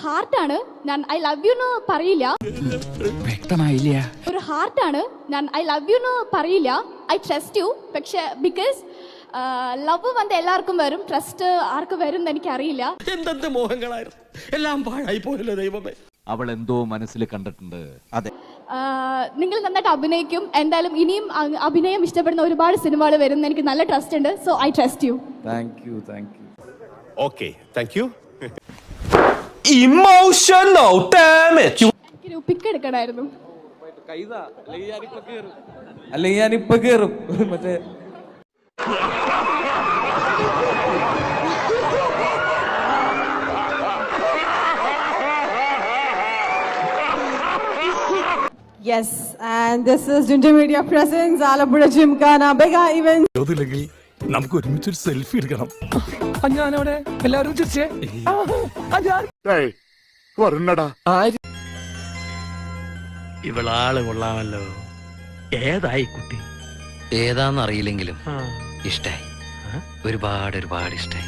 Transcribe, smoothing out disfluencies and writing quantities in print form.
ഹാർട്ടാണ് ഞാൻ I love you എന്ന് പറയില്ല. വ്യക്തമായില്ല. ഒരു ഹാർട്ടാണ് ഞാൻ ഐ ലവ് യു എന്ന് പറയില്ല. I trust you. പക്ഷെ ബിക്കോസ് ലവ് വന്ന് എല്ലാവർക്കും വരും, ട്രസ്റ്റ് ആർക്ക് വരും എന്ന് എനിക്കറിയില്ല. എന്തെന്ത് മോഹങ്ങളായിരുന്നു, എല്ലാം പാഴായി പോയല്ലോ ദൈവമേ. അവൾ എന്തോ മനസ്സിൽ കണ്ടിട്ടുണ്ട്. അതെ, നിങ്ങൾ നന്നായിട്ട് അഭിനയിക്കും. എന്തായാലും ഇനിയും അഭിനയം ഇഷ്ടപ്പെടുന്ന ഒരുപാട് സിനിമകൾ വരും, എനിക്ക് നല്ല ട്രസ്റ്റ് ഉണ്ട്. So I trust you. Thank you. Okay, thank you. Emotional damage. എനിക്കൊരു പിക്ക് എടുക്കണമായിരുന്നു. അല്ലെങ്കിൽ ഞാനിപ്പോ കേറും മറ്റേ. Yes, and this is Ginger Media presents Alapura Gymkhana Mega Event. നമുക്ക് ഒരുമിച്ചൊരു സെൽഫി എടുക്കണം. ഞാനവിടെ എല്ലാവരും ചിരിച്ചേ. ഇവളാള് കൊള്ളാമല്ലോ. ഏതായി കുട്ടി? ഏതാന്നറിയില്ലെങ്കിലും ഇഷ്ടായി, ഒരുപാട് ഇഷ്ടായി.